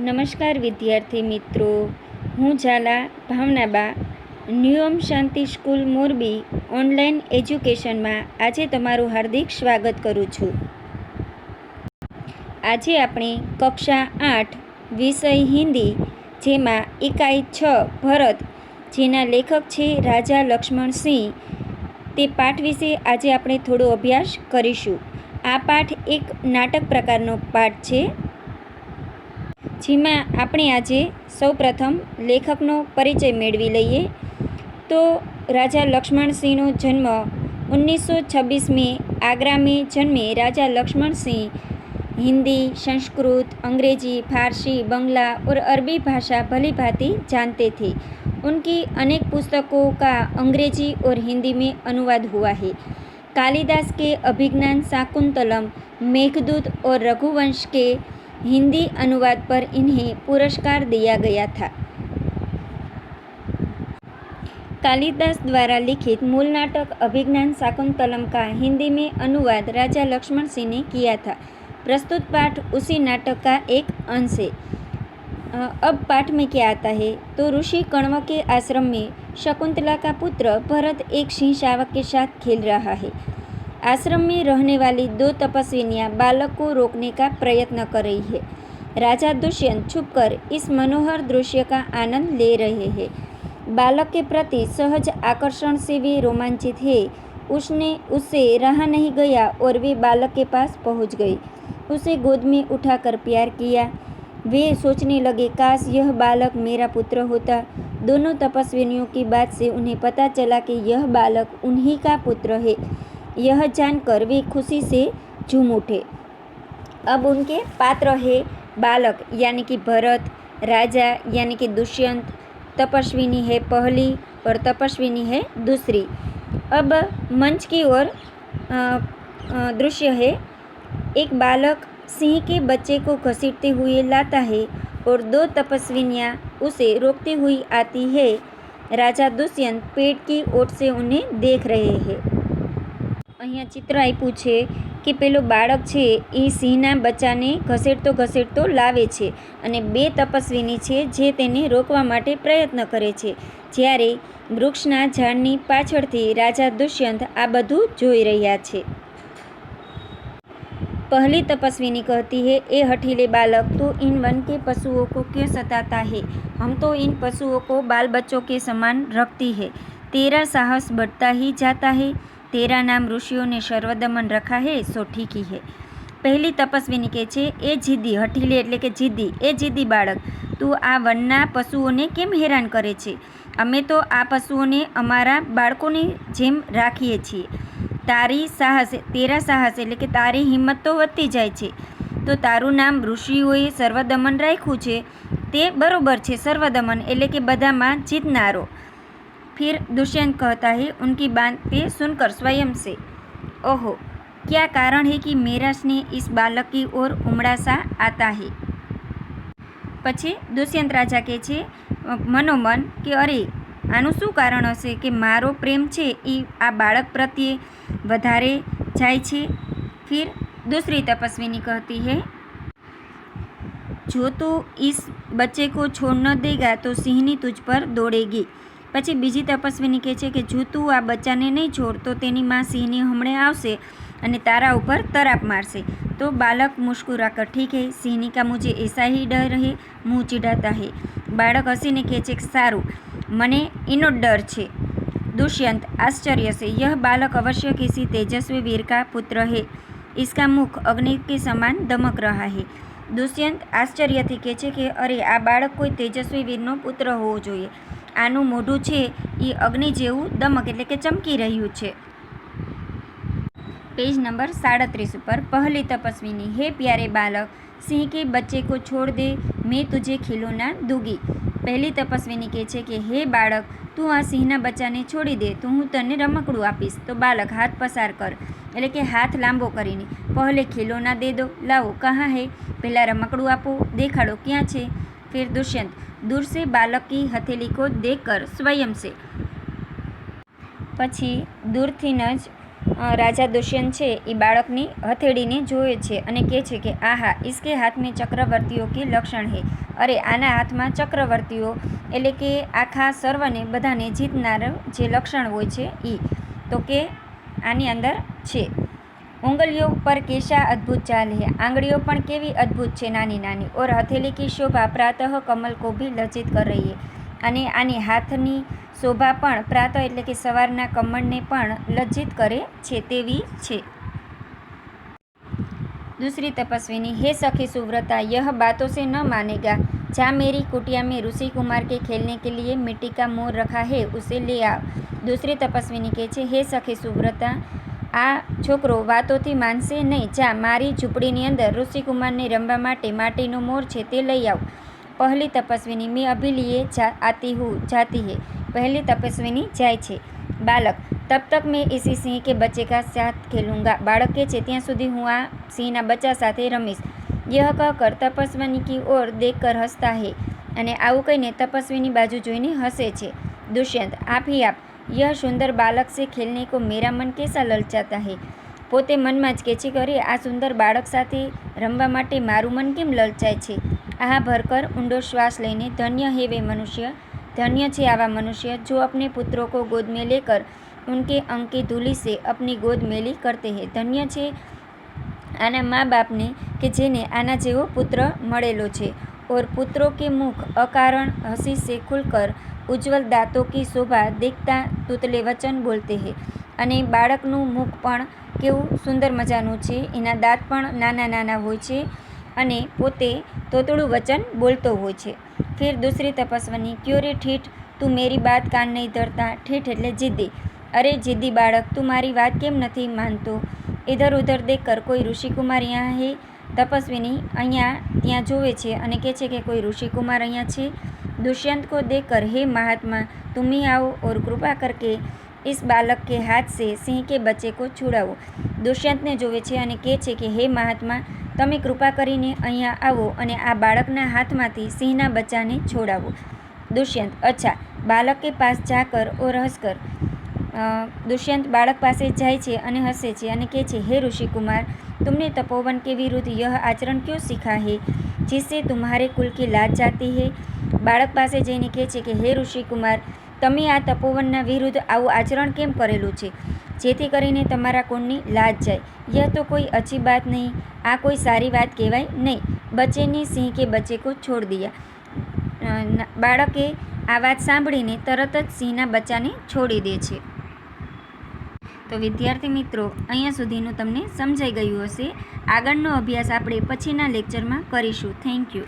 નમસ્કાર વિદ્યાર્થી મિત્રો, હું ઝાલા ભાવનાબા ન્યૂ ઓમ શાંતિ સ્કૂલ મોરબી ઓનલાઈન એજ્યુકેશનમાં આજે તમારું હાર્દિક સ્વાગત કરું છું. આજે આપણે કક્ષા 8 વિષય હિન્દી, જેમાં ઇકાઈ 6 ભરત, જેના લેખક છે રાજા લક્ષ્મણ સિંહ, તે પાઠ વિશે આજે આપણે થોડો અભ્યાસ કરીશું. આ પાઠ એક નાટક પ્રકારનો પાઠ છે, જેમાં આપણે આજે સૌપ્રથમ લેખકનો પરિચય મેળવી લઈએ. તો રાજા લક્ષ્મણસિંહનો જન્મ 1926 में आगरा में जन्मे राजा लक्ष्मण सिंह हिंदी, संस्कृत, अंग्रेजी, फारसी, बंगला और अरबी भाषा भली भांति जानते थे. उनकी अनेक पुस्तकों का अंग्रेजी और हिंदी में अनुवाद हुआ है. कालिदास के अभिज्ञान शाकुंतलम, मेघदूत और रघुवंश के हिंदी अनुवाद पर इन्हें पुरस्कार दिया गया था. कालिदास द्वारा लिखित मूल नाटक अभिज्ञान शाकुंतलम का हिंदी में अनुवाद राजा लक्ष्मण सिंह ने किया था. प्रस्तुत पाठ उसी नाटक का एक अंश है. अब पाठ में क्या आता है, तो ऋषि कण्व के आश्रम में शकुंतला का पुत्र भरत एक सिंह शावक के साथ खेल रहा है. आश्रम में रहने वाली 2 तपस्विनियां बालक को रोकने का प्रयत्न कर रही है. राजा दुष्यंत छुपकर इस मनोहर दृश्य का आनंद ले रहे हैं. बालक के प्रति सहज आकर्षण से वे रोमांचित है. उससे रहा नहीं गया और वे बालक के पास पहुंच गई. उसे गोद में उठाकर प्यार किया. वे सोचने लगे, काश यह बालक मेरा पुत्र होता. दोनों तपस्विनियों की बात से उन्हें पता चला कि यह बालक उन्हीं का पुत्र है. यह जानकर वे खुशी से झूम उठे. अब उनके पात्र है बालक यानी कि भरत, राजा यानी कि दुष्यंत, तपस्विनी है पहली और तपस्विनी है दूसरी. अब मंच की ओर दृश्य है. एक बालक सिंह के बच्चे को घसीटते हुए लाता है और 2 तपस्विनियां उसे रोकती हुई आती है. राजा दुष्यंत पेड़ की ओट से उन्हें देख रहे हैं. અહીંયા ચિત્ર આપ્યું છે કે પેલો બાળક છે એ સિંહના બચ્ચાને ઘસેડતો લાવે છે અને 2 તપસ્વીની છે જે તેને રોકવા માટે પ્રયત્ન કરે છે, જ્યારે વૃક્ષના ઝાડની પાછળથી રાજા દુષ્યંત આ બધું જોઈ રહ્યા છે. पहली तपस्विनी कहती है, ए हठीले बालक, तू इन वन के पशुओं को क्यों सताता है? हम तो इन पशुओं को बाल बच्चों के समान रखती है. तेरा साहस बढ़ता ही जाता है. तेरा नाम ऋषियों ने सर्वदमन रखा है, सो ठीक ही है. પહેલી તપસ્વીની કહે છે, એ જીદ્દી, હઠીલે એટલે કે જીદ્દી, એ જીદ્દી બાળક, તું આ વનના પશુઓને કેમ હેરાન કરે છે? અમે તો આ પશુઓને અમારા બાળકોની જેમ રાખીએ છીએ. તેરા સાહસ એટલે કે તારી હિંમત તો વધતી જાય છે. તો તારું નામ ઋષિઓએ સર્વદમન રાખ્યું છે, તે બરોબર છે. સર્વદમન એટલે કે બધામાં જીતનારો. फिर दुष्यंत कहता है, उनकी बातें सुनकर स्वयं से, ओहो, क्या कारण है कि मेरा स्नेह इस बालक की ओर उमड़ा सा आता है? પછી દુષ્યંત રાજા કહે છે મનોમન કે અરે, આનું શું કારણ હશે કે મારો પ્રેમ છે એ આ બાળક પ્રત્યે વધારે જાય છે. फिर दूसरी तपस्विनी कहती है, जो तू इस बच्चे को छोड़ न देगा तो सिंहनी तुझ पर दौड़ेगी. પછી બીજી તપસ્વીની કહે છે કે જો તું આ બચ્ચાને નહીં છોડ તો તેની માં સિંહની હમણે આવશે અને તારા ઉપર તરાપ મારશે. તો બાલક મુસ્કુરાकर, ठीक है, सिंहनी का मुझे ऐसा ही डर है, मुँह चिढ़ाता है. બાળક હસીને કહે છે કે સારું, મને એનો ડર છે. दुष्यंत आश्चर्य से, यह बालक अवश्य किसी तेजस्वी वीर का पुत्र है. इसका मुख अग्नि के समान दमक रहा है. दुष्यंत આશ્ચર્યથી કહે છે કે અરે, આ બાળક કોઈ તેજસ્વી વીરનો પુત્ર હોવો જોઈએ. આનું મોઢું છે એ અગ્નિ જેવું દમક એટલે કે ચમકી રહ્યું છે. पेज नंबर 37 पर पहली तपस्विनी, हे प्यारे बालक, सिंह के बच्चे को छोड़ दे, मैं तुझे खिलौना दूंगी. પહેલી તપસ્વીની કહે છે કે હે બાળક, તું આ સિંહના બચ્ચાને છોડી દે તો હું તને રમકડું આપીશ. તો બાલક હાથ પસાર કર એટલે કે હાથ લાંબો કરીને, પહેલે ખિલોના દે દો, લાવો કहाँ है, પહેલાં રમકડું આપો, દેખાડો ક્યાં છે. फिर दुष्यंत दूर से बालक की हथेली को देखकर स्वयं से, પછી દૂરથી જ રાજા દુષ્યંત છે એ બાળકની હથેળીને જોવે છે અને કહે છે કે આહા इसके हाथ में चक्रवर्तियों के लक्षण है। અરે આના હાથમાં ચક્રવર્તીઓ એટલે કે આખા સર્વને બધાને જીતનાર જે લક્ષણ હોય છે એ તો કે આની અંદર છે। ઉંગલીઓ પર કેશા અદ્ભુત ચાલ હે, આંગળીઓ પણ કેવી અદ્ભુત છે નાની નાની। ઓર હથેલી કી શોભા પ્રાતઃ કમલ કો ભી લજ્જિત કર રહી હે, અને આની હાથની શોભા પણ પ્રાતઃ એટલે કે સવારના કમળને પણ લજ્જિત કરે છે તેવી છે। दूसरी तपस्विनी, हे सखी सुव्रता, यह बातों से न मानेगा, जा मेरी कुटिया में ऋषि कुमार के खेलने के लिए मिट्टी का मोर रखा है, उसे ले आओ। दूसरी तपस्विनी કહે છે, હે સખી સુવ્રતા, આ છોકરો વાતોથી માનશે નહીં, જા મારી ઝૂંપડીની અંદર ઋષિકુમારને રમવા માટે માટીનો મોર છે તે લઈ આવ। પહેલી તપસ્વિની, મેં અભી લીએ આતી હું જાતી હે, પહેલી તપસ્વિની જાય છે। બાલક, तब तक मैं इसी सिंह के बच्चे का साथ खेलूंगा, बाળક કહે છે ત્યાં સુધી હું આ સિંહના બચ્ચા સાથે રમીશ। यह कहकर तपस्विनी की ओर देखकर हंसता है, અને આવું કહીને તપસ્વીની બાજુ જોઈને હસે છે। दुष्यंत, आप ही आप, यह सुंदर बालक से खेलने को मेरा मन कैसा ललचाता है। પોતે મનમાં જ કહે છે કે અરે આ સુંદર બાળક સાથે રમવા માટે મારું મન કેમ લલચાય છે। આહા ભરકર ઊંડો શ્વાસ લઈને, धन्य है वे मनुष्य, धन्य છે આવા મનુષ્ય, जो अपने पुत्रों को गोद में लेकर उनके अंग की धूली से अपनी गोद मेली करते हैं। धन्य છે આના મા બાપને કે જેને આના જેવો પુત્ર મળેલો છે। और पुत्रों के मुख अकारण हंसी से खुलकर उज्ज्वल दांतों की शोभा देखता तुतले वचन बोलते हैं, અને બાળકનું મુખ પણ કેવું સુંદર મજાનું છે, એના દાંત પણ નાના નાના હોય છે અને પોતે તોતળું વચન બોલતો હોય છે। फिर दूसरी तपस्विनी, क्यों रे ठीठ, તું मेरी बात कान नहीं धरता। ठीठ એટલે जिद्दी, अरे जिद्दी बाळक, તું મારી વાત કેમ નથી માનતો। इधर उधर देखकर कोई ऋषिकुमार यहाँ है। तपस्विनी અહીંયા ત્યાં જોવે છે અને કહે છે કે કોઈ ऋषिकुमार અહીંયા છે। दुष्यंत को देखकर, हे महात्मा, तुम ही आओ और कृपा करके इस बालक के हाथ से सिंह के बच्चे को छुड़ाવો। દુષ્યંતને જોવે છે અને કહે છે કે હે મહાત્મા, તમે કૃપા કરીને અહીંયા આવો અને આ બાળકના હાથમાંથી સિંહના બચ્ચાને છોડાવો। दुष्यंत, अच्छा, बालक के पास जाकर और हंसकर, दुष्यंत बालक પાસે જાય છે અને હસે છે અને કહે છે, हे ऋषि कुमार, तुमने तपोवन के विरुद्ध यह आचरण क्यों सीखा है, जिससे तुम्हारे कुल की लाज जाती है। બાળક પાસે જઈને કહે છે કે હે ઋષિ કુમાર, તમે આ તપોવનના વિરુદ્ધ આવું આચરણ કેમ કરેલું છે, જેથી કરીને તમારા કુળની લાજ જાય। यह तो कोई अच्छी बात नहीं, આ કોઈ સારી વાત કહેવાય નહીં। बच्चे ने सिंह के बच्चे को छोड़ दिया। બાળકે આ વાત સાંભળીને તરત જ સિંહના બચ્ચાને છોડી દે છે। તો વિદ્યાર્થી મિત્રો, અહીંયા સુધીનું તમને સમજાઈ ગયું હશે। આગળનો અભ્યાસ આપણે પછીના લેક્ચરમાં કરીશું। Thank you.